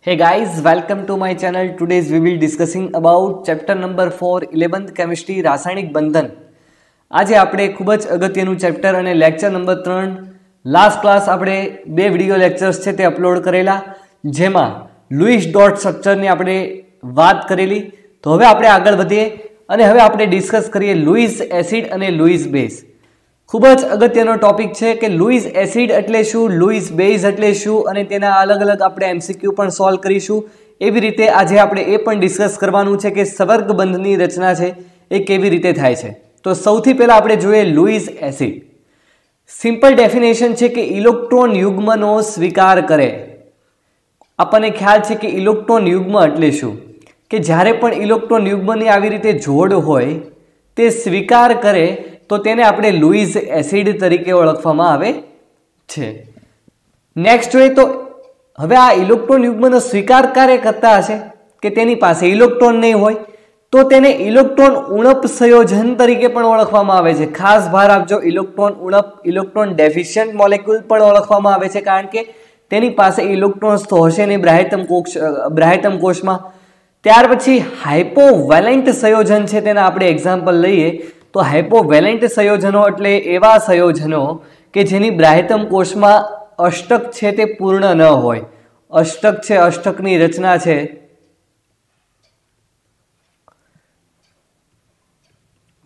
Hey guys, welcome to my channel. Today we will discussing about chapter number 4 11th chemistry રાસાયણિક બંધન. આજે આપણે ખૂબ જ અગત્યનું ચેપ્ટર અને લેક્ચર નંબર 3 લાસ્ટ ક્લાસ આપણે બે વિડિયો લેક્ચર્સ છે તે અપલોડ કરેલા, જેમાં લુઈસ ડોટ સ્ટ્રક્ચરની આપણે વાત કરેલી. તો હવે આપણે આગળ વધીએ અને હવે આપણે ડિસ્કસ કરીએ લુઈસ એસિડ અને લુઈસ બેઝ. ખૂબ જ અગત્યનો ટોપિક છે કે લુઈસ એસિડ એટલે શું, લુઈસ બેઝ એટલે શું અને તેના અલગ અલગ આપણે એમસીક્યુ પણ સોલ્વ કરીશું. એવી રીતે આજે આપણે એ પણ ડિસ્કસ કરવાનું છે કે સંવર્ગ બંધની રચના છે એ કેવી રીતે થાય છે. તો સૌથી પહેલાં આપણે જોઈએ લુઈસ એસિડ. સિમ્પલ ડેફિનેશન છે કે ઇલેક્ટ્રોન યુગ્મનો સ્વીકાર કરે. આપણને ખ્યાલ છે કે ઇલેક્ટ્રોન યુગ્મ એટલે શું, કે જ્યારે પણ ઇલેક્ટ્રોન યુગ્મની આવી રીતે જોડ હોય તે સ્વીકાર કરે તો તેને આપણે લુઈસ એસિડ તરીકે ઓળખવામાં આવે છે. નેક્સ્ટ જોઈએ તો હવે આ ઇલેક્ટ્રોન યુગ્મનો સ્વીકાર ક્યારે કરતા હશે કે તેની પાસે ઇલેક્ટ્રોન નહીં હોય તો તેને ઇલેક્ટ્રોન ઉણપ સંયોજન તરીકે પણ ઓળખવામાં આવે છે. ખાસ ભાર આપજો, ઇલેક્ટ્રોન ઉણપ, ઇલેક્ટ્રોન ડેફિશિયન્ટ મોલેક્યુલ પણ ઓળખવામાં આવે છે, કારણ કે તેની પાસે ઇલેક્ટ્રોન્સ તો હશે નહીં બ્રાયટમ કોષમાં. ત્યાર પછી હાઇપોવેલેન્ટ સંયોજન છે, તેના આપણે એક્ઝામ્પલ લઈએ તો હાઇપોવેલેન્ટ સંયોજનો એટલે એવા સંયોજનો કે જેની બ્રાયટમ કોષમાં અષ્ટક છે તે પૂર્ણ ન હોય. અષ્ટક છે, અષ્ટકની રચના છે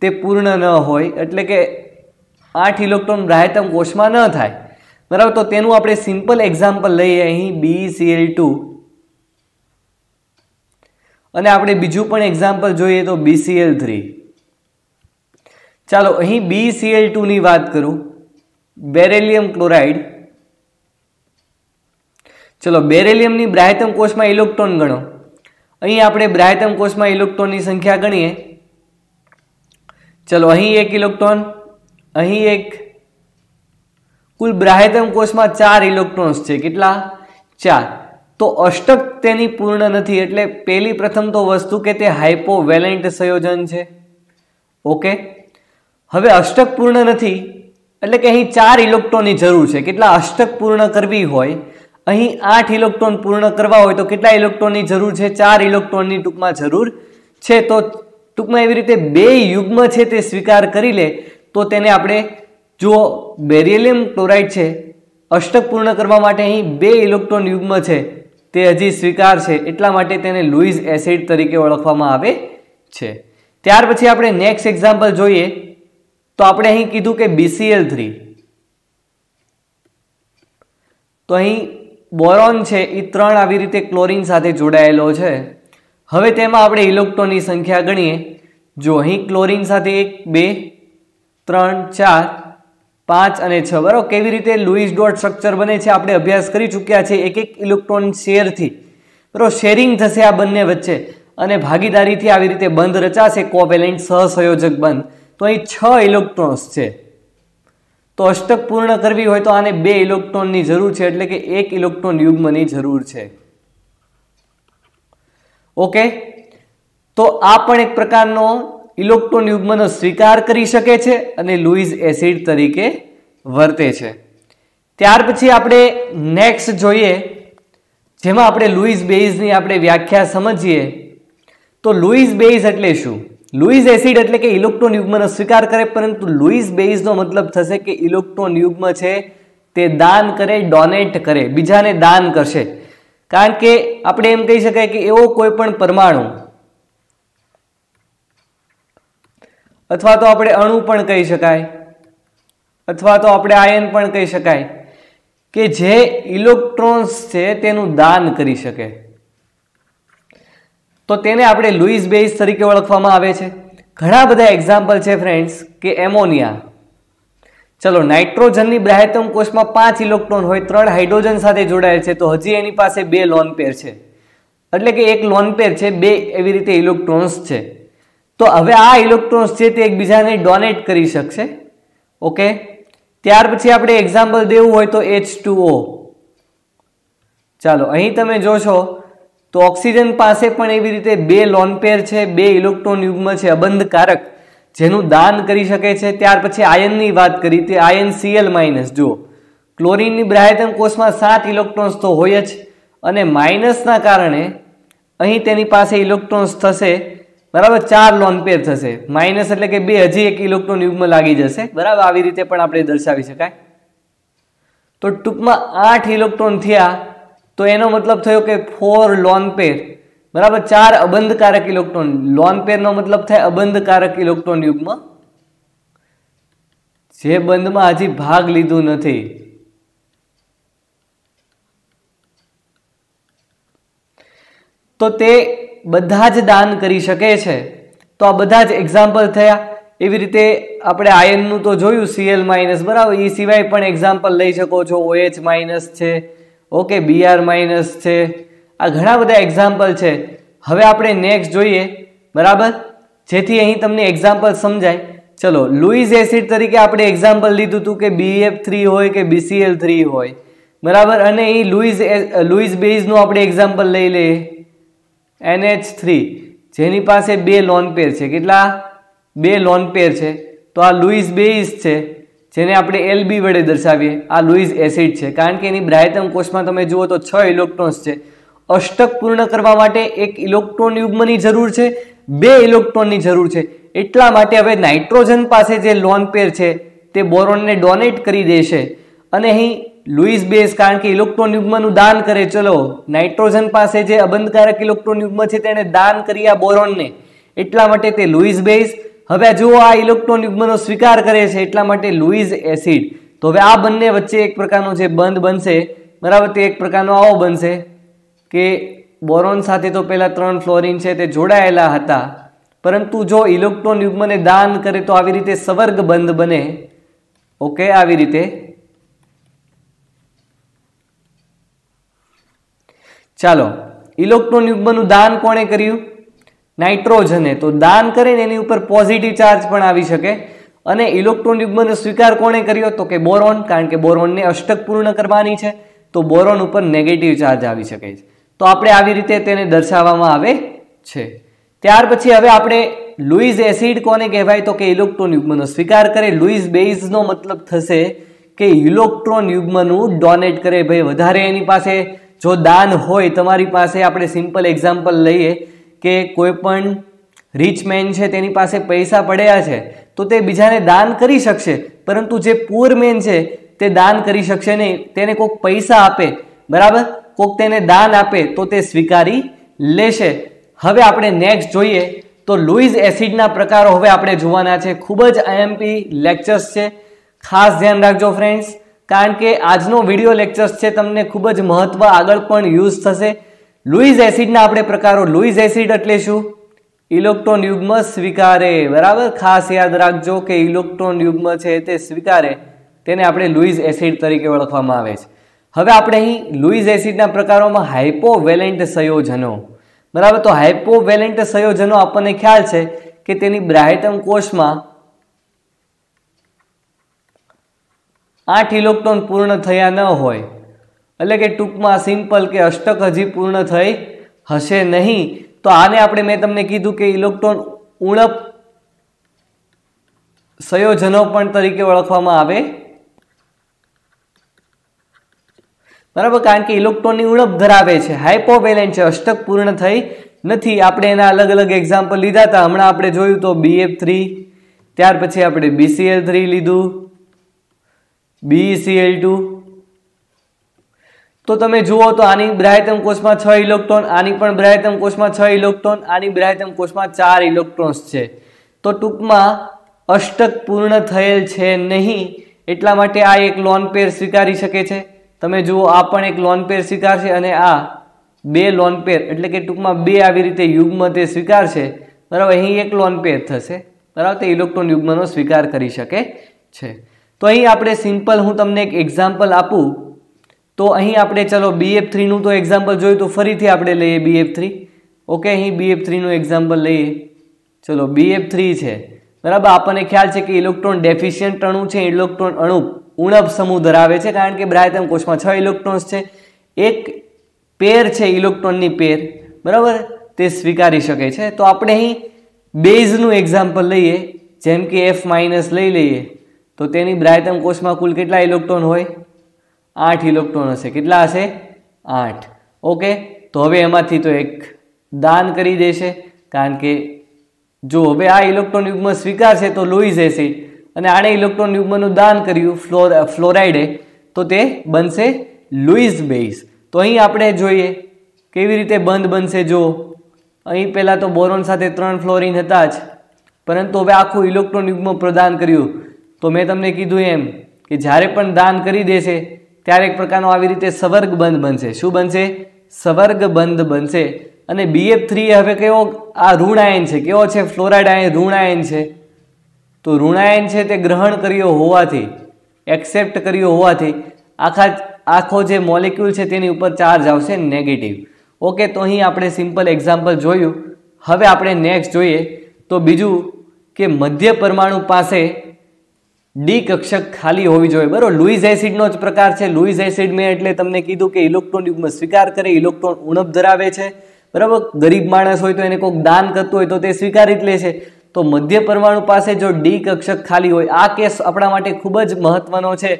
તે પૂર્ણ ન હોય, એટલે કે 8 ઇલેક્ટ્રોન બ્રાયટમ કોષમાં ન થાય, બરાબર. તો તેનું આપણે સિમ્પલ એક્ઝામ્પલ લઈએ અહીં BeCl2 અને આપણે બીજું પણ એક્ઝામ્પલ જોઈએ તો BeCl3. ચાલો અહીં BeCl2 ની વાત કરું, બેરિલિયમ ક્લોરાઇડ. ચલો બેરિલિયમની બ્રાયટમ કોષમાં ઇલેક્ટ્રોન ગણો. અહીં આપણે બ્રાયટમ કોષમાં ઇલેક્ટ્રોનની સંખ્યા ગણીએ. ચલો અહીં 1 ઇલેક્ટ્રોન, અહીં 1, કુલ બ્રાયટમ કોષમાં 4 ઇલેક્ટ્રોન્સ છે. કેટલા? 4. તો અષ્ટક તેની પૂર્ણ નથી, એટલે પહેલી પ્રથમ તો વસ્તુ કે તે હાઇપોવેલેન્ટ સંયોજન છે. ઓકે, હવે અષ્ટક પૂર્ણ નથી એટલે કે અહીં 4 ઇલેક્ટ્રોનની જરૂર છે. કેટલા અષ્ટક પૂર્ણ કરવી હોય, અહીં 8 ઇલેક્ટ્રોન પૂર્ણ કરવા હોય તો કેટલા ઇલેક્ટ્રોનની જરૂર છે? 4 ઇલેક્ટ્રોનની ટૂંકમાં જરૂર છે. તો ટૂંકમાં એવી રીતે બે યુગ્મ છે તે સ્વીકાર કરી લે તો તેને આપણે, જો બેરિલિયમ ક્લોરાઇડ છે અષ્ટક પૂર્ણ કરવા માટે અહીં 2 ઇલેક્ટ્રોન યુગ્મ છે તે હજી સ્વીકાર છે, એટલા માટે તેને લુઈસ એસિડ તરીકે ઓળખવામાં આવે છે. ત્યાર પછી આપણે નેક્સ્ટ એક્ઝામ્પલ જોઈએ તો આપણે અહીં કીધું કે BeCl3. તો અહીં બોરોન છે એ 3 આવી રીતે ક્લોરીન સાથે જોડાયેલો છે. હવે તેમાં આપણે ઇલેક્ટ્રોનની સંખ્યા ગણીએ. જો અહીં ક્લોરીન સાથે 1, 2, 3, 4, 5 અને 6, બરાબર. કેવી રીતે લુઈસ ડોટ સ્ટ્રક્ચર બને છે આપણે અભ્યાસ કરી ચૂક્યા છે. એક ઇલેક્ટ્રોન શેરથી, બરાબર, શેરિંગ થશે આ બંને વચ્ચે અને ભાગીદારીથી આવી રીતે બંધ રચાશે, કોવેલેન્ટ સહસંયોજક બંધ. તો અહીં 6 ઇલેક્ટ્રોન્સ છે. તો અષ્ટક પૂર્ણ કરવી હોય તો આને 2 ઇલેક્ટ્રોનની જરૂર છે, એટલે કે 1 ઇલેક્ટ્રોન યુગ્મની જરૂર છે. ઓકે, તો આ પણ એક પ્રકારનો ઇલેક્ટ્રોન યુગ્મનો સ્વીકાર કરી શકે છે અને લુઈસ એસિડ તરીકે વર્તે છે. ત્યાર પછી આપણે નેક્સ્ટ જોઈએ, જેમાં આપણે લુઈસ બેઝની આપણે વ્યાખ્યા સમજીએ. તો લુઈસ બેઝ એટલે શું? લુઈસ એસિડ એટલે કે ઇલેક્ટ્રોન યુગ્મનો સ્વીકાર કરે, પરંતુ લુઈસ બેઝનો મતલબ થશે કે ઇલેક્ટ્રોન યુગ્મ છે તે દાન કરે, ડોનેટ કરે, બીજાને દાન કરશે. કારણ કે આપણે એમ કહી શકાય કે એવો કોઈ પણ પરમાણુ અથવા તો આપણે અણુ પણ કહી શકાય અથવા તો આપણે આયન પણ કહી શકાય કે જે ઇલેક્ટ્રોન્સ છે તેનું દાન કરી શકે, તો તેને આપણે લુઈસ બેઝ તરીકે ઓળખવામાં આવે છે. ઘણા બધા એક્ઝામ્પલ છે ફ્રેન્ડ્સ, કે એમોનિયા. ચલો નાઇટ્રોજનની બ્રાયટમ કોષમાં 5 ઇલેક્ટ્રોન હોય, 3 હાઇડ્રોજન સાથે જોડાયેલ છે, તો હજી એની પાસે 2 લોન પેર છે, એટલે કે 1 લોન પેર છે, 2 એવી રીતે ઇલેક્ટ્રોન્સ છે. તો હવે આ ઇલેક્ટ્રોન્સ છે તે એકબીજાને ડોનેટ કરી શકશે. ઓકે, ત્યાર પછી આપણે એક્ઝામ્પલ દેવું હોય તો H2O. ચાલો અહીં તમે જોશો તો ઓક્સિજન પાસે પણ એવી રીતે 2 લોન પેર છે, 2 ઇલેક્ટ્રોન યુગ્મ છે અબંધકારક, જેનું દાન કરી શકે છે. ત્યાર પછી આયનની વાત કરી, તે આયન Cl-. જુઓ ક્લોરીનની બ્રાયટમ કોષમાં 7 ઇલેક્ટ્રોન્સ તો હોય જ, અને માઇનસના કારણે અહીં તેની પાસે ઇલેક્ટ્રોન્સ થશે, બરાબર, 4 લોન પેર થશે. માઇનસ એટલે કે 2, હજી એક ઇલેક્ટ્રોન યુગ્મ લાગી જશે, બરાબર. આવી રીતે પણ આપણે દર્શાવી શકાય. તો ટૂંકમાં 8 ઇલેક્ટ્રોન થયા, તો એનો મતલબ થયો કે 4 લોન પેર, બરાબર, 4 અબંધકારક ઇલેક્ટ્રોન. લોન પેરનો મતલબ થાય અબંધકારક ઇલેક્ટ્રોન યુગ્મ, જે બંધમાં હજી ભાગ લીધું નથી. તો તે બધા જ દાન કરી શકે છે. તો આ બધા જ એક્ઝામ્પલ થયા. એવી રીતે આપણે આયનનું તો જોયું, Cl-, બરાબર. એ સિવાય પણ એક્ઝામ્પલ લઈ શકો છો. OH- છે, ઓકે, Br- છે. આ ઘણા બધા એક્ઝામ્પલ છે. હવે આપણે નેક્સ્ટ જોઈએ, બરાબર, જેથી અહીં તમને એક્ઝામ્પલ સમજાય. ચલો, લુઈસ એસિડ તરીકે આપણે એક્ઝામ્પલ લીધું હતું કે BF3 હોય કે BCl3 હોય, બરાબર. અને એ લુઈસ બેઝનું આપણે એક્ઝામ્પલ લઈ લઈએ, NH3, જેની પાસે 2 લોન પેર છે. કેટલા? 2 લોન પેર છે. તો આ લુઈસ બેઝ છે, જેને આપણે LB વડે દર્શાવીએ. આ લુઈસ એસિડ છે, કારણ કે એની બ્રાયતમ કોષમાં તમે જુઓ તો 6 ઇલેક્ટ્રોન્સ છે. અષ્ટક પૂર્ણ કરવા માટે 1 ઇલેક્ટ્રોન યુગ્મની જરૂર છે, 2 ઇલેક્ટ્રોનની જરૂર છે. એટલા માટે હવે નાઇટ્રોજન પાસે જે લોન પેર છે તે બોરોનને ડોનેટ કરી દેશે. અને અહીં લુઈસ બેઝ, કારણ કે ઇલેક્ટ્રોન યુગ્મનું દાન કરે. ચલો, નાઇટ્રોજન પાસે જે અબંધકારક ઇલેક્ટ્રોન યુગ્મ છે તેને દાન કરી આ બોરોનને, એટલા માટે તે લુઈસ બેઝ. હવે જુઓ, આ ઇલેક્ટ્રોન યુગ્મનો સ્વીકાર કરે છે, એટલા માટે લુઈસ એસિડ. તો હવે આ બંને વચ્ચે એક પ્રકારનો જે બંધ બનશે, બરાબર, તે એક પ્રકારનો આવો બનશે કે બોરોન સાથે તો પહેલા 3 ફ્લોરિન છે તે જોડાયેલા હતા, પરંતુ જો ઇલેક્ટ્રોન યુગ્મને દાન કરે તો આવી રીતે સવર્ગ બંધ બને. ઓકે, આવી રીતે. ચાલો, ઇલેક્ટ્રોન યુગ્મનું દાન કોણે કર્યું? નાઇટ્રોજને. તો દાન કરે ને એની ઉપર પોઝિટિવ ચાર્જ પણ આવી શકે. અને ઇલેક્ટ્રોન યુગ્મનો સ્વીકાર કોણે કર્યો? તો કે બોરોન, કારણ કે બોરોનને અષ્ટક પૂર્ણ કરવાની છે, તો બોરોન ઉપર નેગેટિવ ચાર્જ આવી શકે છે. તો આપણે આવી રીતે તેને દર્શાવવામાં આવે છે. ત્યાર પછી હવે આપણે લુઈસ એસિડ કોને કહેવાય? તો કે ઇલેક્ટ્રોન યુગ્મનો સ્વીકાર કરે. લુઈસ બેઝનો મતલબ થશે કે ઇલેક્ટ્રોન યુગ્મનું ડોનેટ કરે. ભાઈ, વધારે એની પાસે જો દાન હોય, તમારી પાસે, આપણે સિમ્પલ એક્ઝામ્પલ લઈએ કે કોઈ પણ રિચ મેન છે, તેની પાસે પૈસા પડ્યા છે, તો તે બીજાને દાન કરી શકશે, પરંતુ જે પુઅર મેન છે તે દાન કરી શકશે નહીં. તેને કોઈક પૈસા આપે, બરાબર, કોઈક તેને દાન આપે તો તે સ્વીકારી લેશે. હવે આપણે નેક્સ્ટ જોઈએ તો લુઈસ એસિડના પ્રકારો હવે આપણે જોવાના છે. ખૂબ જ IMP લેક્ચર્સ છે, ખાસ ધ્યાન રાખજો ફ્રેન્ડ્સ, કારણ કે આજનો વિડીયો લેક્ચર્સ છે તમને ખૂબ જ મહત્વ આગળ પણ યુઝ થશે. લુઈસ એસિડના આપણે પ્રકારો. લુઈસ એસિડ એટલે શું? ઇલેક્ટ્રોન યુગ્મ સ્વીકારે, બરાબર. ખાસ યાદ રાખજો કે ઇલેક્ટ્રોન યુગ્મ છે તે સ્વીકારે, તેને આપણે લુઈસ એસિડ તરીકે ઓળખવામાં આવે છે. હવે આપણે અહીં લુઈસ એસિડના પ્રકારોમાં હાઇપોવેલેન્ટ સંયોજનો, બરાબર. તો હાઇપોવેલેન્ટ સંયોજનો આપણને ખ્યાલ છે કે તેની બ્રાયતમ કોષમાં 8 ઇલેક્ટ્રોન પૂર્ણ થયા ન હોય, એટલે કે ટૂંકમાં સિમ્પલ કે અષ્ટક હજી પૂર્ણ થઈ હશે નહીં. તો આને આપણે, મેં તમને કીધું કે ઇલેક્ટ્રોન ઉણપ સંયોજનો પણ તરીકે ઓળખવામાં આવે, બરાબર, કારણ કે ઇલેક્ટ્રોનની ઉણપ ધરાવે છે, હાઇપોવેલેન્ટ છે, અષ્ટક પૂર્ણ થઈ નથી. આપણે એના અલગ અલગ એક્ઝામ્પલ લીધા હતા. હમણાં આપણે જોયું તો BF3, ત્યાર પછી આપણે BCl3 લીધું, BeCl2. તો તમે જુઓ તો આની બ્રાયતમ કોષમાં 6 ઇલેક્ટ્રોન, આની પણ બ્રાયતમ કોષમાં 6 ઇલેક્ટ્રોન, આની બ્રાયતમ કોષમાં 4 ઇલેક્ટ્રોન્સ છે. તો ટૂંકમાં અષ્ટક પૂર્ણ થયેલ છે નહીં, એટલા માટે આ એક લોન પેર સ્વીકારી શકે છે. તમે જુઓ, આ પણ એક લોન પેર સ્વીકારશે અને આ 2 લોન પેર, એટલે કે ટૂંકમાં 2 આવી રીતે યુગ્મ તે સ્વીકારશે, બરાબર. અહીં એક લોન પેર થશે, બરાબર. તે ઇલેક્ટ્રોન યુગ્મનો સ્વીકાર કરી શકે છે. તો અહીં આપણે સિમ્પલ, હું તમને એક એક્ઝામ્પલ આપું તો અહીં આપણે ચલો BF3 નું તો એક્ઝામ્પલ જોયું, તો ફરીથી આપણે લઈએ BF3. ઓકે, અહીં BF3 નું એક્ઝામ્પલ લઈએ. ચલો, BF3 છે, બરાબર. આપણને ખ્યાલ છે કે ઇલેક્ટ્રોન ડેફિશિયન્ટ અણુ છે, ઇલેક્ટ્રોન અણુ ઉણપ સમૂહ ધરાવે છે, કારણ કે બ્રાયતમ કોષમાં 6 ઇલેક્ટ્રોન્સ છે. એક પેર છે ઇલેક્ટ્રોનની પેર, બરાબર, તે સ્વીકારી શકે છે. તો આપણે અહીં બેઝનું એક્ઝામ્પલ લઈએ, જેમ કે F- લઈ લઈએ, તો તેની બ્રાયતમ કોષમાં કુલ કેટલા ઇલેક્ટ્રોન હોય? 8 ઇલેક્ટ્રોન હશે. કેટલા હશે? 8. ઓકે, તો હવે એમાંથી તો એક દાન કરી દેશે, કારણ કે જો હવે આ ઇલેક્ટ્રોન યુગ્મ સ્વીકારશે તો લુઈસ એસિડ, અને આને ઇલેક્ટ્રોન યુગ્મનું દાન કર્યું ફ્લોરાઇડે, તો તે બનશે લુઈસ બેઝ. તો અહીં આપણે જોઈએ કેવી રીતે બંધ બનશે. જો અહીં પહેલાં તો બોરોન સાથે 3 ફ્લોરિન હતા જ, પરંતુ હવે આખું ઇલેક્ટ્રોન યુગ્મ પ્રદાન કર્યું. તો મેં તમને કીધું એમ કે જ્યારે પણ દાન કરી દેશે ત્યારે એક પ્રકારનો આવી રીતે સવર્ગ બંધ બનશે. શું બનશે? સવર્ગ બંધ બનશે. અને BF3 હવે કેવો આ ઋણ આયન છે, કેવો છે? ફ્લોરાઇડ આયન ઋણ આયન છે. તો ઋણ આયન છે તે ગ્રહણ કર્યો હોવાથી, એક્સેપ્ટ કર્યો હોવાથી આખો જે મોલેક્યુલ છે તેની ઉપર ચાર્જ આવશે નેગેટિવ. ઓકે, તો અહીં આપણે સિમ્પલ એક્ઝામ્પલ જોયું. હવે આપણે નેક્સ્ટ જોઈએ તો બીજું કે મધ્ય પરમાણુ પાસે ડી કક્ષક ખાલી હોવી જોઈએ. બરાબર, લુઈસ એસિડનો જ પ્રકાર છે. લુઈસ એસિડ મેં એટલે તમને કીધું કે ઇલેક્ટ્રોન યુગ્મ સ્વીકાર કરે, ઇલેક્ટ્રોન ઉણપ ધરાવે છે. બરાબર, ગરીબ માણસ હોય તો એને કોઈક દાન કરતું હોય તો તે સ્વીકારી જ લે છે. તો મધ્ય પરમાણુ પાસે જો ડી કક્ષક ખાલી હોય, આ કેસ આપણા માટે ખૂબ જ મહત્વનો છે.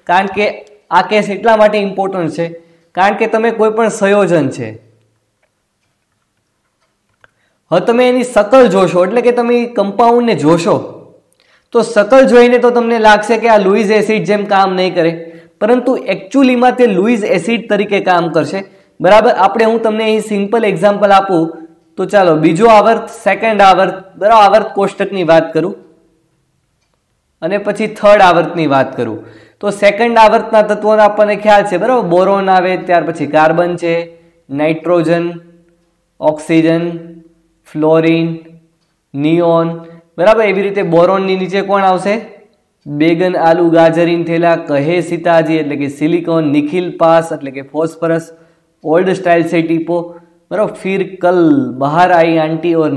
કારણ કે આ કેસ એટલા માટે ઇમ્પોર્ટન્ટ છે કારણ કે તમે કોઈ પણ સંયોજન છે, હવે તમે એની શકલ જોશો, એટલે કે તમે કમ્પાઉન્ડને જોશો તો શકલ જોઈને તો તમને લાગશે કે આ લુઈસ એસિડ જેમ કામ નહીં કરે, પરંતુ એકચ્યુઅલીમાં તે લુઈસ એસિડ તરીકે કામ કરશે. બરાબર, હું તમને અહીં સિમ્પલ એક્ઝામ્પલ આપું તો ચાલો બીજો આવર્ત, સેકન્ડ આવર્ત, બરાબર, આવર્ત કોષ્ટકની વાત કરું અને પછી થર્ડ આવર્તની વાત કરું. તો સેકન્ડ આવર્તના તત્વોનો આપણને ખ્યાલ છે. બરાબર, બોરોન આવે, ત્યાર પછી કાર્બન છે, નાઇટ્રોજન, ઓક્સિજન, ફ્લોરિન, નિયોન. બરાબર, એવી રીતે બોરોનની નીચે કોણ આવશે? બેગન, આલુ, ગાજરીન, થેલા, કહે, સીતાજી એટલે કે સિલિકોન, નિખિલ, પાસ એટલે કે ફોસ્ફરસ, ઓલ્ડ સ્ટાઇલ से टीपो. बराबर, फिर कल बाहर आई आंटी और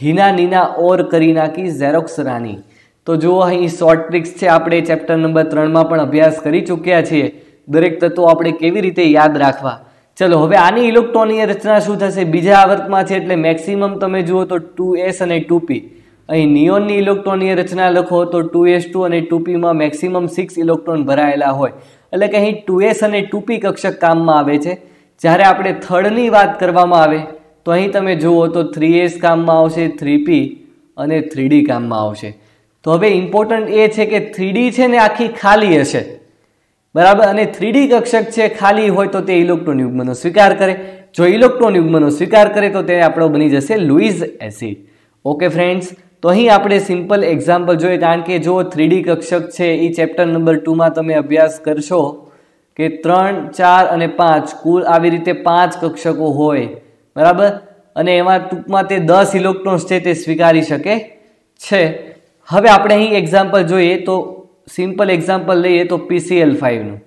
हीना, नीना और करीना की जेरोक्स रानी. तो जो અહીં શોર્ટ ટ્રિક્સ છે આપણે ચેપ્ટર નંબર 3માં પણ અભ્યાસ કરી ચૂક્યા છીએ. દરેક તત્વો આપણે કેવી રીતે યાદ રાખવા. ચલો હવે આની ઇલેક્ટ્રોનીય રચના શું થશે? બીજા આવર્તમાં છે એટલે મેક્સિમમ તમે જુઓ તો 2s અને 2p. અહીં નિયોનની ઇલેક્ટ્રોનીય રચના લખો તો 2s2 અને 2pમાં મેક્સિમમ 6 ઇલેક્ટ્રોન ભરાયેલા હોય, એટલે કે અહીં 2s અને 2p કક્ષક કામમાં આવે છે. જ્યારે આપણે થર્ડની વાત કરવામાં આવે તો અહીં તમે જુઓ તો 3s કામમાં આવશે, 3p અને 3d કામમાં આવશે. તો હવે ઇમ્પોર્ટન્ટ એ છે કે 3d છે ને આખી ખાલી હશે. બરાબર, અને 3d કક્ષક છે ખાલી હોય તો તે ઇલેક્ટ્રોન યુગ્મનો સ્વીકાર કરે. જો ઇલેક્ટ્રોન યુગ્મનો સ્વીકાર કરે તો તે આપણો બની જશે લુઈસ એસિડ. ઓકે ફ્રેન્ડ્સ, તો અહીં આપણે સિમ્પલ એક્ઝામ્પલ જોઈએ, કારણ કે જો 3d કક્ષક છે એ ચેપ્ટર નંબર 2માં તમે અભ્યાસ કરશો કે 3, 4 અને 5 કુલ આવી રીતે 5 કક્ષકો હોય. બરાબર, અને એમાં ટૂંકમાં તે 10 ઇલેક્ટ્રોન્સ છે તે સ્વીકારી શકે છે. હવે આપણે અહીં એક્ઝામ્પલ જોઈએ તો સિમ્પલ એક્ઝામ્પલ લઈએ તો PCl5નું.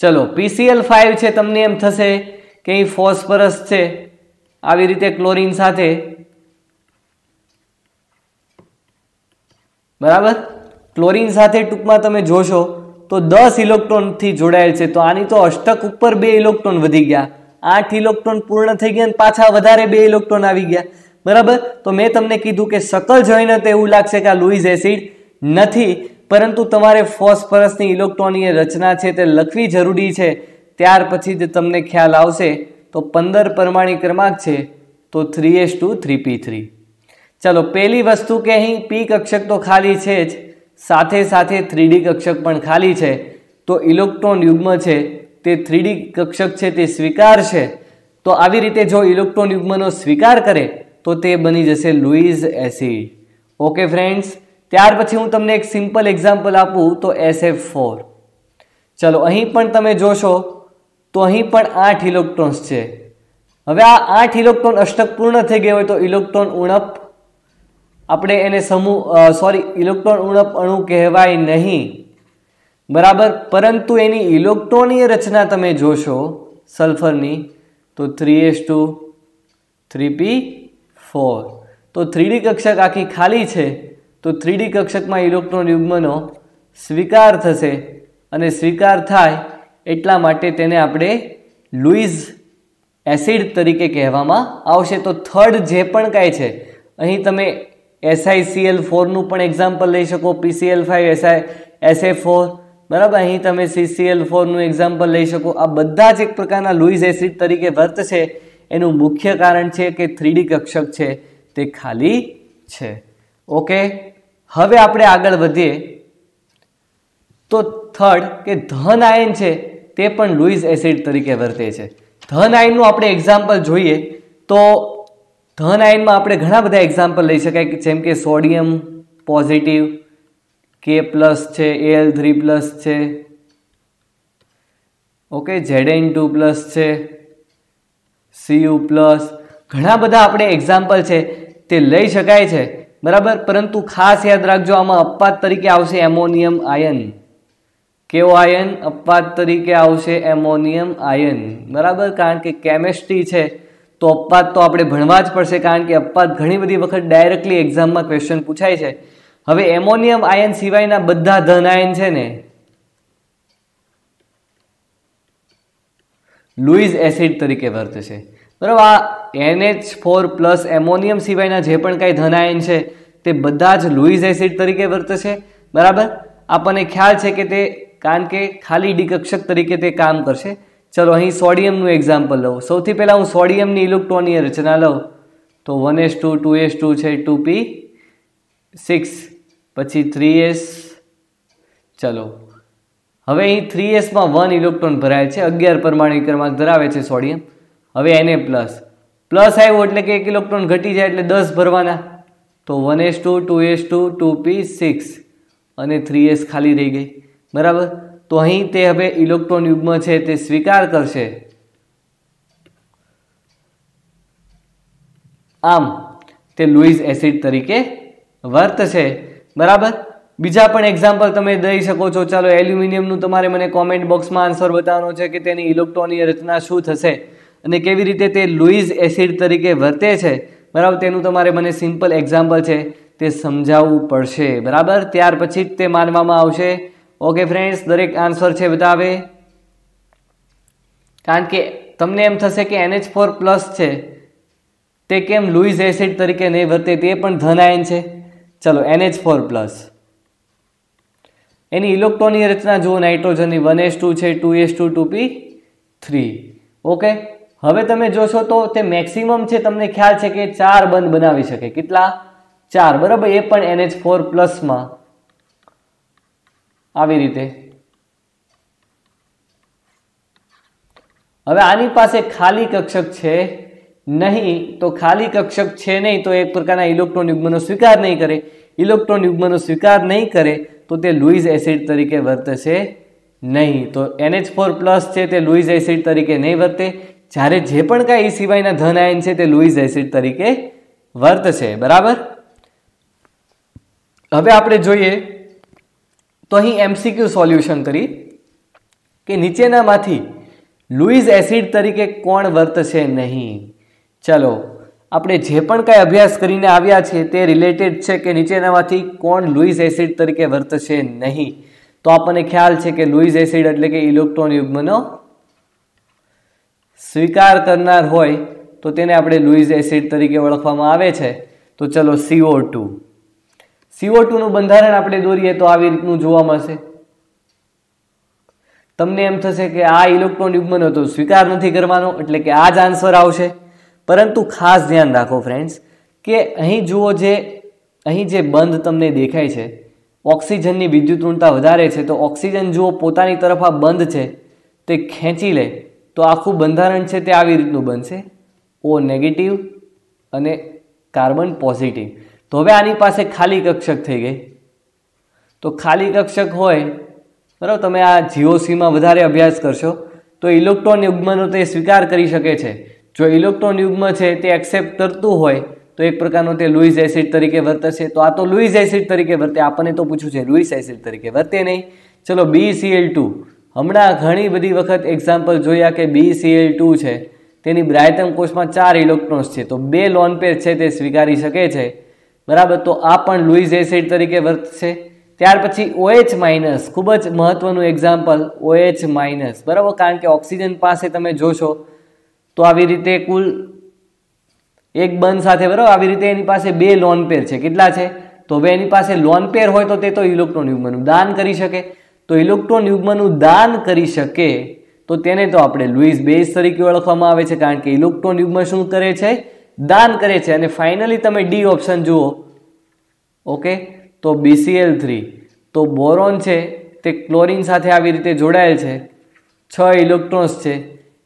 ચલો PCl5 છે, તમને એમ થશે કે અહીં ફોસ્ફરસ છે આવી રીતે ક્લોરીન સાથે, બરાબર, ક્લોરીન સાથે ટૂંકમાં તમે જોશો તો 10 ઇલેક્ટ્રોનથી જોડાયેલ છે. તો આની તો અષ્ટક ઉપર 2 ઇલેક્ટ્રોન વધી ગયા, 8 ઇલેક્ટ્રોન પૂર્ણ થઈ ગયા અને પાછા વધારે 2 ઇલેક્ટ્રોન આવી ગયા. બરાબર, તો મેં તમને કીધું કે શકલ જોઈને તો એવું લાગશે કે આ લુઈસ એસિડ નથી, પરંતુ તમારે ફોસ્ફરસની ઇલેક્ટ્રોનીય રચના છે તે લખવી જરૂરી છે. ત્યાર પછી જ તમને ખ્યાલ આવશે. તો 15 પરમાણિક ક્રમાંક છે તો 3s2 3p3. ચલો પહેલી વસ્તુ કે અહીં p કક્ષક તો ખાલી છે જ, સાથે સાથે 3d કક્ષક પણ ખાલી છે. તો ઇલેક્ટ્રોન યુગ્મ છે તે 3d કક્ષક છે તે સ્વીકારશે. તો આવી રીતે જો ઇલેક્ટ્રોન યુગ્મનો સ્વીકાર કરે તો તે બની જશે લુઈસ એસિડ. ઓકે ફ્રેન્ડ્સ, ત્યાર પછી હું તમને એક સિમ્પલ એક્ઝામ્પલ આપું તો SF4. ચલો અહીં પણ તમે જોશો તો અહીં પણ 8 ઇલેક્ટ્રોન્સ છે. હવે આ 8 ઇલેક્ટ્રોન અષ્ટક પૂર્ણ થઈ ગયા હોય તો ઇલેક્ટ્રોન ઉણપ આપણે એને ઇલેક્ટ્રોન ઉણપ અણુ કહેવાય નહીં. બરાબર, પરંતુ એની ઇલેક્ટ્રોનીય રચના તમે જોશો સલ્ફરની તો 3s2 3p4. તો 3d કક્ષક આખી ખાલી છે તો 3d કક્ષકમાં ઇલેક્ટ્રોન યુગ્મનો સ્વીકાર થશે, અને સ્વીકાર થાય એટલા માટે તેને આપણે લુઈસ એસિડ તરીકે કહેવામાં આવશે. તો થર્ડ જે પણ કાંઈ છે, અહીં તમે SiCl4નું પણ એક્ઝામ્પલ લઈ શકો, PCl5 SF4, બરાબર, અહીં તમે CCl4 નું એક્ઝામ્પલ લઈ શકો. આ બધા જ એક પ્રકારના લુઈસ એસિડ તરીકે વર્તશે. એનું મુખ્ય કારણ છે કે 3D કક્ષક છે તે ખાલી છે. ઓકે, હવે આપણે આગળ વધીએ તો થર્ડ કે ધન આયન છે તે પણ લુઈસ એસિડ તરીકે વર્તે છે. ધન આયનનું આપણે એક્ઝામ્પલ જોઈએ તો ધન આયનમાં આપણે ઘણા બધા એક્ઝામ્પલ લઈ શકાય, જેમ કે સોડિયમ પોઝિટિવ, K+ છે, Al3+ છે, ઓકે, Zn2+ છે, Cu+, ઘણા બધા આપણે એક્ઝામ્પલ છે તે લઈ શકાય છે. બરાબર, પરંતુ ખાસ યાદ રાખજો આમાં અપવાદ તરીકે આવશે એમોનિયમ આયન. કેવો આયન? અપવાદ તરીકે આવશે એમોનિયમ આયન. બરાબર, કારણ કે કેમિસ્ટ્રી છે તો અપવાદ તો આપણે ભણવા જ પડશે, કારણ કે અપવાદ ઘણી બધી વખત ડાયરેક્ટલી એક્ઝામમાં ક્વેશ્ચન પૂછાય છે. હવે એમોનિયમ આયન સિવાયના બધા ધન આયન છે ને લુઈસ એસિડ તરીકે વર્તશે. બરાબર, આ NH4+ એમોનિયમ સિવાયના જે પણ કાંઈ ધન આયન છે તે બધા જ લુઈસ એસિડ તરીકે વર્તશે. બરાબર, આપણને ખ્યાલ છે કે તે કારણ કે ખાલી ડી કક્ષક તરીકે તે કામ કરશે. ચલો અહીં સોડિયમનું એક્ઝામ્પલ લઉં. સૌથી પહેલાં હું સોડિયમની ઇલેક્ટ્રોનની રચના લઉં તો 1s2 2s2 છે, 2p6, પછી 3s. ચલો હવે અહીં 3s માં 1 ઇલેક્ટ્રોન ભરાય છે, 11 પરમાણુ ક્રમાંક ધરાવે છે સોડિયમ. હવે Na+, પ્લસ આવ્યો એટલે કે 1 ઇલેક્ટ્રોન ઘટી જાય એટલે 10 ભરવાના, તો 1s2 2s2 2p6 અને 3s ખાલી રહી ગઈ. બરાબર, તો અહીં તે હવે ઇલેક્ટ્રોન યુગ્મ છે તે સ્વીકાર કરશે. આમ તે લુઈસ એસિડ તરીકે વર્તશે. બરાબર, બીજા પણ એક્ઝામ્પલ તમે દઈ શકો છો. ચાલો એલ્યુમિનિયમનું તમારે મને કોમેન્ટ બોક્સમાં આન્સર બતાવવાનો છે કે તેની ઇલેક્ટ્રોનની રચના શું થશે અને કેવી રીતે તે લુઈસ એસિડ તરીકે વર્તે છે. બરાબર, તેનું તમારે મને સિમ્પલ એક્ઝામ્પલ છે તે સમજાવવું પડશે. બરાબર, ત્યાર પછી જ તે માનવામાં આવશે. ઓકે ફ્રેન્ડ્સ, દરેક આન્સર છે બતાવે, કારણ કે તમને એમ થશે કે NH4+ છે તે કેમ લુઈસ એસિડ તરીકે નહીં વર્તે, તે પણ ધન આયન છે. ચલો NH4+, એની ઇલેક્ટ્રોનની રચના જુઓ નાઇટ્રોજનની, 1s2 છે, 2s2 2p3. ઓકે, હવે તમે જોશો તો તે મેક્સિમમ છે, તમને ખ્યાલ છે કે 4 બંધ બનાવી શકે. કેટલા? 4. બરાબર, એ પણ NH4+ માં આવી રીતે. હવે આની પાસે ખાલી કક્ષક છે નહીં, તો ખાલી કક્ષક છે નહીં તો એક પ્રકારના ઇલેક્ટ્રોન યુગ્મનો સ્વીકાર નહીં કરે. ઇલેક્ટ્રોન યુગ્મનો સ્વીકાર નહીં કરે તો તે લુઈસ એસિડ તરીકે વર્તશે નહીં. તો NH4+ છે તે લુઈસ એસિડ તરીકે નહીં વર્તે. જ્યારે જે પણ કાંઈ એ સિવાયના ધન આયન છે તે લુઈસ એસિડ તરીકે વર્તશે. બરાબર, હવે આપણે જોઈએ તો અહીં MCQ સોલ્યુશન કરી કે નીચેનામાંથી લુઈસ એસિડ તરીકે કોણ વર્તશે નહીં. ચલો આપણે જે પણ કાંઈ અભ્યાસ કરીને આવ્યા છે તે રિલેટેડ છે કે નીચેનામાંથી કોણ લુઈસ એસિડ તરીકે વર્તશે નહીં. તો આપણને ખ્યાલ છે કે લુઈસ એસિડ એટલે કે ઇલેક્ટ્રોન યુગ્મનો સ્વીકાર કરનાર હોય તો તેને આપણે લુઈસ એસિડ તરીકે ઓળખવામાં આવે છે. તો ચલો CO2, CO2 નું બંધારણ આપણે દોરીએ તો આવી રીતનું જોવા મળશે. તમને એમ થશે કે આ ઇલેક્ટ્રોન યુગ્મનો તો સ્વીકાર નથી કરવાનો એટલે કે આ જ આન્સર આવશે. પરંતુ ખાસ ધ્યાન રાખો ફ્રેન્ડ્સ કે અહીં જુઓ, અહીં જે બંધ તમને દેખાય છે ઓક્સિજનની વિદ્યુત ઋણતા વધારે છે, તો ઓક્સિજન જુઓ પોતાની તરફ આ બંધ છે તે ખેંચી લે તો આખું બંધારણ છે તે આવી રીતનું બનશે, O- અને કાર્બન પોઝિટિવ. તો હવે આની પાસે ખાલી કક્ષક થઈ ગઈ. તો ખાલી કક્ષક હોય, બરાબર, તમે આ GOCમાં વધારે અભ્યાસ કરશો તો ઇલેક્ટ્રોન યુગ્મનો તે સ્વીકાર કરી શકે છે. જો ઇલેક્ટ્રોન યુગ્મ છે તે એક્સેપ્ટ કરતું હોય તો એક પ્રકારનો તે લુઈસ એસિડ તરીકે વર્તશે. તો આ તો લુઈસ એસિડ તરીકે વર્તે, આપણને તો પૂછ્યું છે લુઈસ એસિડ તરીકે વર્તે નહીં. ચલો BCl2, હમણાં ઘણી બધી વખત એક્ઝામ્પલ જોયા કે BCl2 છે તેની બ્રાયટમ કોષમાં 4 ઇલેક્ટ્રોન્સ છે, તો 2 લોન પેર છે તે સ્વીકારી શકે છે. બરાબર, તો આ પણ લુઈસ એસિડ તરીકે વર્તશે. ત્યાર પછી OH-, ખૂબ જ મહત્વનું એક્ઝામ્પલ OH-, બરાબર, કારણ કે ઓક્સિજન પાસે તમે જોશો તો આવી રીતે કુલ એક બંધ સાથે, બરાબર, આવી રીતે એની પાસે 2 લોન પેર છે. કેટલા છે? તો હવે એની પાસે લોન પેર હોય તો તે તો ઇલેક્ટ્રોન યુગ્મનું દાન કરી શકે. તો ઇલેક્ટ્રોન યુગ્મનું દાન કરી શકે તો તેને તો આપણે લુઈસ બેઝ તરીકે ઓળખવામાં આવે છે, કારણ કે ઇલેક્ટ્રોન યુગ્મ શું કરે છે? દાન કરે છે. અને ફાઇનલી તમે ડી ઓપ્શન જુઓ, ઓકે, તો BCl3, તો બોરોન છે તે ક્લોરીન સાથે આવી રીતે જોડાયેલ છે, 6 ઇલેક્ટ્રોન્સ છે,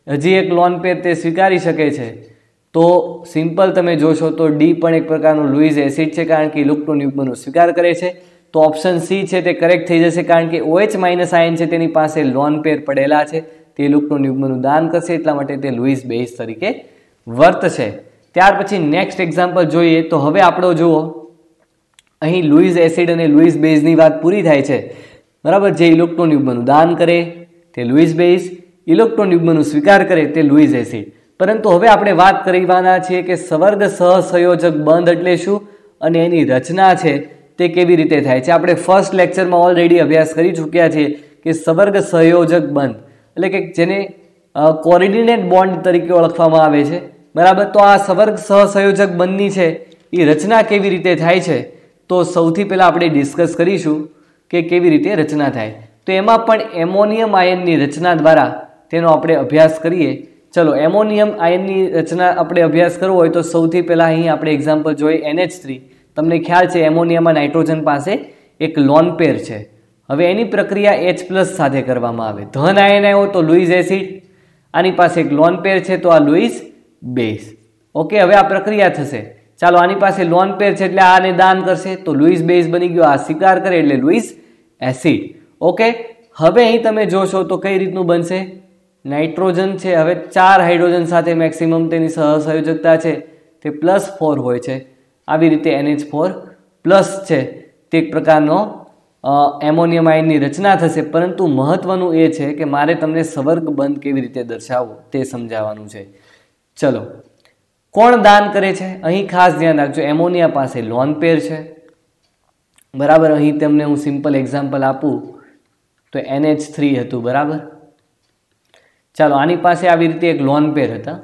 હજી એક લોન પેર તે સ્વીકારી શકે છે. તો સિમ્પલ તમે જોશો તો ડી પણ એક પ્રકારનું લુઈસ એસિડ છે, કારણ કે ઇલેક્ટ્રોન યુગ્મનો સ્વીકાર કરે છે. તો ઓપ્શન સી છે તે કરેક્ટ થઈ જશે, કારણ કે OH- આયન છે તેની પાસે લોન પેર પડેલા છે, તે ઇલેક્ટ્રોન યુગ્મનું દાન કરશે, એટલા માટે તે લુઈસ બેઝ તરીકે વર્તશે. ત્યાર પછી નેક્સ્ટ એક્ઝામ્પલ જોઈએ. તો હવે આપણો જુઓ, અહીં લુઈસ એસિડ અને લુઈસ બેઝની વાત પૂરી થાય છે, બરાબર. જે ઇલેક્ટ્રોન યુગ્મનું દાન કરે તે લુઈસ બેઝ, ઇલેક્ટ્રોન યુગ્મનું સ્વીકાર કરે તે લુઈસ એસિડ. પરંતુ હવે આપણે વાત કરવાના છીએ કે સવર્ગ સહસંયોજક બંધ એટલે શું અને એની રચના છે તે કેવી રીતે થાય છે. આપણે ફર્સ્ટ લેક્ચરમાં ઓલરેડી અભ્યાસ કરી ચૂક્યા છીએ કે સવર્ગ સહયોજક બંધ એટલે કે જેને કોઓર્ડિનેટ બોન્ડ તરીકે ઓળખવામાં આવે છે, બરાબર. તો આ સવર્ગ સહસંયોજક બંધની છે એ રચના કેવી રીતે થાય છે, તો સૌથી પહેલાં આપણે ડિસ્કસ કરીશું કે કેવી રીતે રચના થાય. તો એમાં પણ એમોનિયમ આયનની રચના દ્વારા તેનો આપણે અભ્યાસ કરીએ. ચલો, એમોનિયમ આયનની રચના આપણે અભ્યાસ કરવો હોય તો સૌથી પહેલાં અહીં આપણે એક્ઝામ્પલ જોઈએ NH3. તમને ખ્યાલ છે એમોનિયામાં નાઇટ્રોજન પાસે એક લોન પેર છે. હવે એની પ્રક્રિયા H+ સાથે કરવામાં આવે. ધન આયન આવ્યો તો લુઈસ એસિડ, આની પાસે એક લોન પેર છે તો આ લુઈસ બેઝ. ઓકે, હવે આ પ્રક્રિયા થશે. ચાલો, આની પાસે લોન પેર છે એટલે આને દાન કરશે તો લુઈસ બેઝ બની ગયો, આ સ્વીકાર કરે એટલે લુઈસ એસિડ. ઓકે, હવે અહીં તમે જોશો તો કઈ રીતનું બનશે? નાઇટ્રોજન છે હવે 4 હાઇડ્રોજન સાથે મેક્સિમમ તેની સહસંયોજકતા છે તે +4 હોય છે. આવી રીતે NH4+ છે તે એક પ્રકારનો એમોનિયમ આયનની રચના થશે. પરંતુ મહત્વનું એ છે કે મારે તમને સવર્ગ બંધ કેવી રીતે દર્શાવવો તે સમજાવવાનું છે. ચલો, કોણ દાન કરે છે? અહીં ખાસ ધ્યાન રાખજો, એમોનિયા પાસે લોન પેર છે, બરાબર. અહીં તમને હું સિમ્પલ એક્ઝામ્પલ આપું તો NH3 હતું, બરાબર. ચાલો, આની પાસે આવી રીતે એક લોન પેર હતા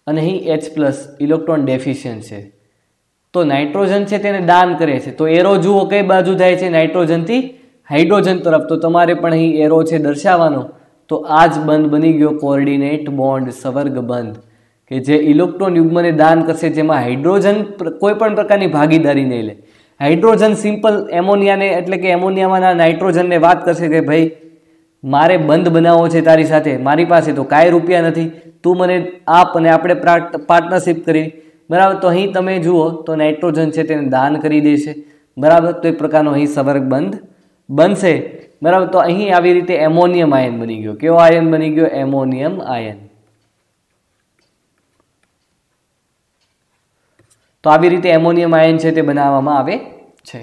અને અહીં H+ ઇલેક્ટ્રોન ડેફિશિયન્ટ છે. તો નાઇટ્રોજન છે તેને દાન કરે છે, તો એરો જુઓ કઈ બાજુ થાય છે? નાઇટ્રોજનથી હાઇડ્રોજન તરફ. તો તમારે પણ અહીં એરો છે દર્શાવવાનો. તો આ જ બંધ બની ગયો કોઓર્ડિનેટ બોન્ડ સવર્ગ બંધ, કે જે ઇલેક્ટ્રોન યુગ્મને દાન કરશે, જેમાં હાઇડ્રોજન કોઈ પણ પ્રકારની ભાગીદારી નહીં લે. હાઇડ્રોજન સિમ્પલ એમોનિયાને એટલે કે એમોનિયામાંના નાઇટ્રોજનને વાત કરશે કે ભાઈ મારે બંધ બનાવવો છે તારી સાથે, મારી પાસે તો કાંઈ રૂપિયા નથી, તું મને આપ, અને આપણે પાર્ટનરશિપ કરી, બરાબર. તો અહીં તમે જુઓ તો નાઇટ્રોજન છે તેને દાન કરી દેશે, બરાબર. તો એક પ્રકારનો અહીં સવર્ગ બંધ બનશે, બરાબર. તો અહીં આવી રીતે એમોનિયમ આયન બની ગયો. કેવો આયન બની ગયો? Ammonium ion. તો આવી રીતે એમોનિયમ આયન છે તે બનાવવામાં આવે છે.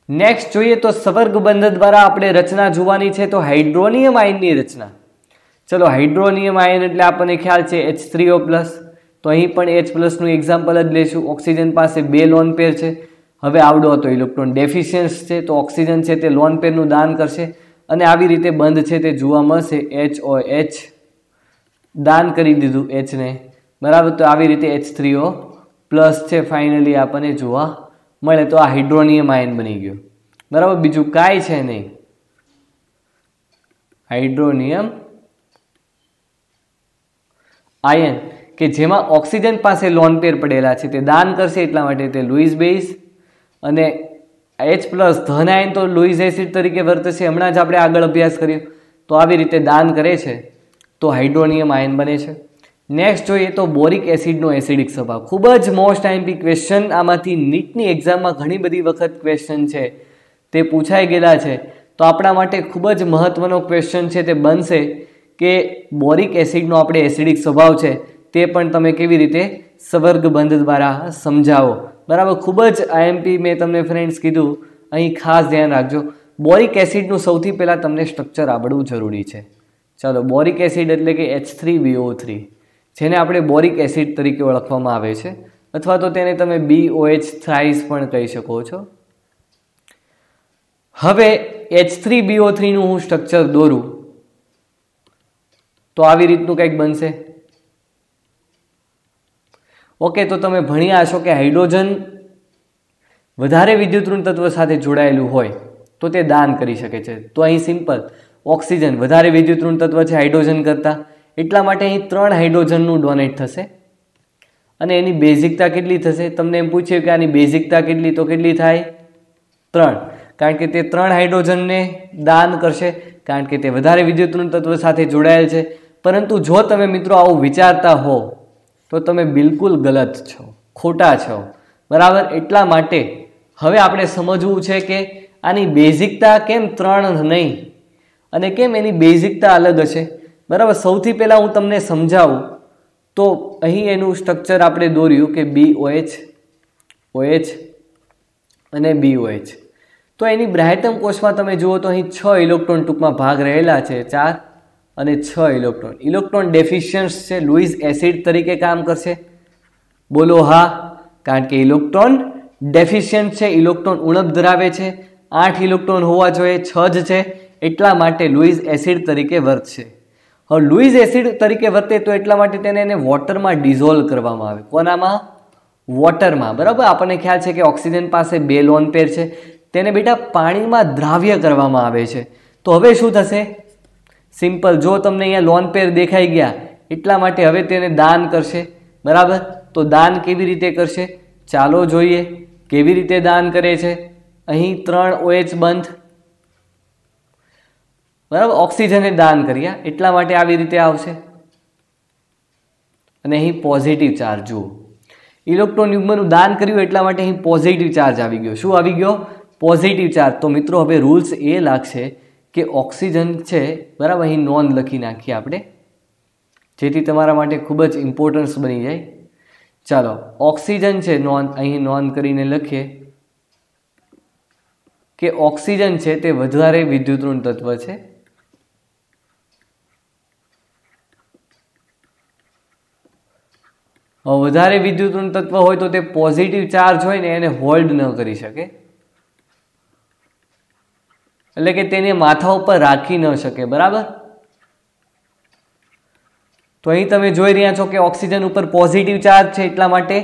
નેક્સ્ટ જોઈએ તો સવર્ગ બંધ દ્વારા આપણે રચના જોવાની છે, તો હાઇડ્રોનિયમ આયનની રચના. ચલો, હાઇડ્રોનિયમ આયન એટલે આપણને ખ્યાલ છે H3O+. તો અહીં પણ H+ નું એક્ઝામ્પલ જ લઈશું. ઓક્સિજન પાસે 2 લોન પેર છે. હવે આવડો હતો ઇલેક્ટ્રોન ડેફિશિયન્સ છે તો ઓક્સિજન છે તે લોન પેરનું દાન કરશે અને આવી રીતે બંધ છે તે જોવા મળશે. HOH દાન કરી દીધું H ને, બરાબર. તો આવી રીતે H3O+ છે ફાઇનલી આપણને જોવા મળે. તો આ હાઇડ્રોનિયમ આયન બની ગયો, બરાબર. બીજું કાંઈ છે નહીં, હાઇડ્રોનિયમ આયન કે જેમાં ઓક્સિજન પાસે લોન પેર પડેલા છે તે દાન કરશે, એટલા માટે તે લુઈસ બેઝ. અને H+ ધન આયન તો લુઈસ એસિડ તરીકે વર્તશે, હમણાં જ આપણે આગળ અભ્યાસ કર્યો. તો આવી રીતે દાન કરે છે તો હાઇડ્રોનિયમ આયન બને છે. નેક્સ્ટ જોઈએ તો બોરિક એસિડનો એસિડિક સ્વભાવ. ખૂબ જ મોસ્ટ આઈએમપી ક્વેશ્ચન, આમાંથી નીટની એક્ઝામમાં ઘણી બધી વખત ક્વેશ્ચન છે તે પૂછાઈ ગયેલા છે. તો આપણા માટે ખૂબ જ મહત્વનો ક્વેશ્ચન છે તે બનશે કે બોરિક એસિડનો આપણે એસિડિક સ્વભાવ છે તે પણ તમે કેવી રીતે સવર્ગ બંધ દ્વારા સમજાવો, બરાબર. ખૂબ જ આઈએમપી મેં તમને ફ્રેન્ડ્સ કીધું, અહીં ખાસ ધ્યાન રાખજો. બોરિક એસિડનું સૌથી પહેલાં તમને સ્ટ્રક્ચર આવડવું જરૂરી છે. ચાલો, બોરિક એસિડ એટલે કે H3BO3, જેને આપણે બોરિક એસિડ તરીકે ઓળખવામાં આવે છે, અથવા તો તેને તમે BOH થ્રાઇસ પણ કહી શકો છો. હવે H3BO3 નું હું સ્ટ્રક્ચર દોરું તો આવી રીતનું કંઈક બનશે. ઓકે, તો તમે ભણ્યા હશો કે હાઇડ્રોજન વધારે વિદ્યુતઋણ તત્વ સાથે જોડાયેલું હોય તો તે દાન કરી શકે છે. તો અહીં સિમ્પલ ઓક્સિજન વધારે વિદ્યુત ઋણ તત્વ છે હાઇડ્રોજન કરતાં, એટલા માટે અહીં 3 હાઇડ્રોજનનું ડોનેટ થશે. અને એની બેઝિકતા કેટલી થશે? તમને એમ પૂછ્યું કે આની બેઝિકતા કેટલી, તો કેટલી થાય? 3, કારણ કે તે 3 હાઇડ્રોજનને દાન કરશે, કારણ કે તે વધારે વિદ્યુત ઋણ તત્વ સાથે જોડાયેલ છે. પરંતુ જો તમે મિત્રો આવું વિચારતા હો તો તમે બિલકુલ ગલત છો, ખોટા છો, બરાબર. એટલા માટે હવે આપણે સમજવું છે કે આની બેઝિકતા કેમ 3 નહીં અને કેમ એની બેઝિકતા અલગ હશે, બરાબર. સૌથી પહેલાં હું તમને સમજાવું તો અહીં એનું સ્ટ્રક્ચર આપણે દોર્યું કે BOH, OH અને BOH. તો એની બ્રાયટમ કોષમાં તમે જુઓ તો અહીં 6 ઇલેક્ટ્રોન ટૂંકમાં ભાગ રહેલા છે, 4 અને 6 ઇલેક્ટ્રોન. ઇલેક્ટ્રોન ડેફિશિયન્ટ છે, લુઈસ એસિડ તરીકે કામ કરશે. બોલો હા, કારણ કે ઇલેક્ટ્રોન ડેફિશિયન્ટ છે, ઇલેક્ટ્રોન ઉણપ ધરાવે છે. 8 ઇલેક્ટ્રોન હોવા જોઈએ, 6 જ છે, એટલા માટે લુઈસ એસિડ તરીકે વર્તશે. હવે લુઈસ એસિડ તરીકે વર્તે તો એટલા માટે તેને વોટરમાં ડિઝોલ્વ કરવામાં આવે. કોનામાં? વોટરમાં, બરાબર. આપણને ખ્યાલ છે કે ઓક્સિજન પાસે 2 લોન પેર છે, તેને બેટા પાણીમાં દ્રાવ્ય કરવામાં આવે છે. તો હવે શું થશે? સિમ્પલ, જો તમને અહીંયા લોન પેર દેખાઈ ગયા એટલા માટે હવે તેને દાન કરશે, બરાબર. તો દાન કેવી રીતે કરશે ચાલો જોઈએ. કેવી રીતે દાન કરે છે? અહીં 3 OH બંધ, બરાબર. ઓક્સિજને દાન કર્યા એટલા માટે આવી રીતે આવશે. અને અહીં પોઝિટિવ ચાર્જ જુઓ, ઇલેક્ટ્રોન યુગ્મનું દાન કર્યું એટલા માટે અહીં પોઝિટિવ ચાર્જ આવી ગયો. શું આવી ગયો? Positive charge. તો મિત્રો હવે રૂલ્સ એ લાગશે કે ઓક્સિજન છે, બરાબર. અહીં નોન લખી નાખીએ આપણે, જેથી તમારા માટે ખૂબ જ ઇમ્પોર્ટન્સ બની જાય. ચાલો, ઓક્સિજન છે નોન, અહીં નોન કરીને લખીએ કે ઓક્સિજન છે તે વધારે વિદ્યુત ઋણ તત્વ છે. વધારે વિદ્યુત ઋણ તત્વ હોય તો તે પોઝિટિવ ચાર્જ હોય ને એને હોલ્ડ ન કરી શકે, એટલે કે તેને માથા ઉપર રાખી ન શકે, બરાબર. તો અહીં તમે જોઈ રહ્યા છો કે ઓક્સિજન ઉપર પોઝિટિવ ચાર્જ છે એટલા માટે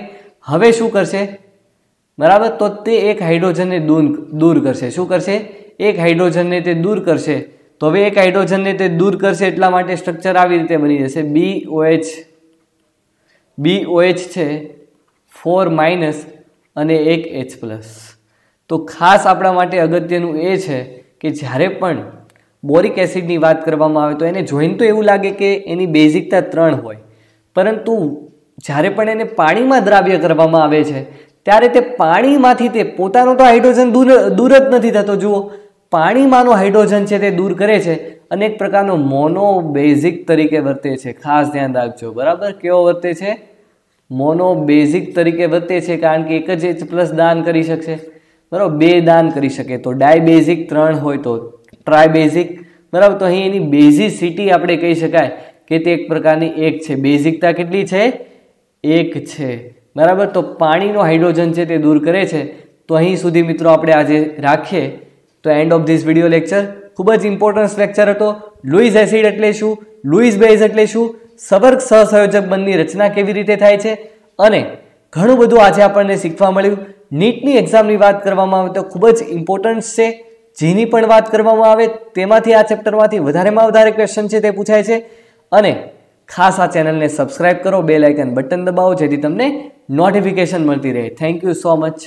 હવે શું કરશે, બરાબર. તો તે એક હાઇડ્રોજનને દૂર કરશે. શું કરશે? એક હાઇડ્રોજનને તે દૂર કરશે. તો હવે એક હાઇડ્રોજનને તે દૂર કરશે એટલા માટે સ્ટ્રક્ચર આવી રીતે બની જશે. BOH છે 4- અને 1 H+. તો ખાસ આપણા માટે અગત્યનું એ છે કે જ્યારે પણ બોરિક એસિડની વાત કરવામાં આવે તો એને જોઈને તો એવું લાગે કે એની બેઝિકતા 3 હોય, પરંતુ જ્યારે પણ એને પાણીમાં દ્રાવ્ય કરવામાં આવે છે ત્યારે તે પાણીમાંથી તે પોતાનો તો હાઇડ્રોજન દૂર જ નથી થતો. જુઓ, પાણીમાંનો હાઇડ્રોજન છે તે દૂર કરે છે અને એક પ્રકારનો મોનો બેઝિક તરીકે વર્તે છે. ખાસ ધ્યાન રાખજો, બરાબર. કેવો વર્તે છે? મોનો બેઝિક તરીકે વર્તે છે, કારણ કે એક જ H+ દાન કરી શકશે, બરાબર. 2 દાન કરી શકે. તો ડાયબેઝિક 3 હોય તો ટ્રાયબેઝિક, બરાબર. તો અહીં એની બેઝિસિટી આપણે કહી શકાય કે તે એક પ્રકારની 1 છે. બેઝિકતા કેટલી છે? 1 છે, બરાબર. તો પાણીનો હાઇડ્રોજન છે તે દૂર કરે છે. તો અહીં સુધી મિત્રો આપણે આજે રાખીએ. તો end of this video lecture ખૂબ જ ઇમ્પોર્ટન્ટ લેક્ચર હતો. લુઈસ એસિડ એટલે શું, લુઈસ બેઝ એટલે શું, સવર્ગ સહસંયોજક બંધની રચના કેવી રીતે થાય છે, અને ઘણું બધું આજે આપણને શીખવા મળ્યું. નીટની એક્ઝામની વાત કરવામાં આવે તો ખૂબ જ ઇમ્પોર્ટન્ટ છે. જેની પણ વાત કરવામાં આવે તેમાંથી આ ચેપ્ટરમાંથી વધારેમાં વધારે ક્વેશ્ચન છે તે પૂછાય છે. અને ખાસ આ ચેનલને સબસ્ક્રાઇબ કરો, બેલ આઇકન બટન દબાવો, જેથી તમને નોટિફિકેશન મળતી રહે. Thank you so much.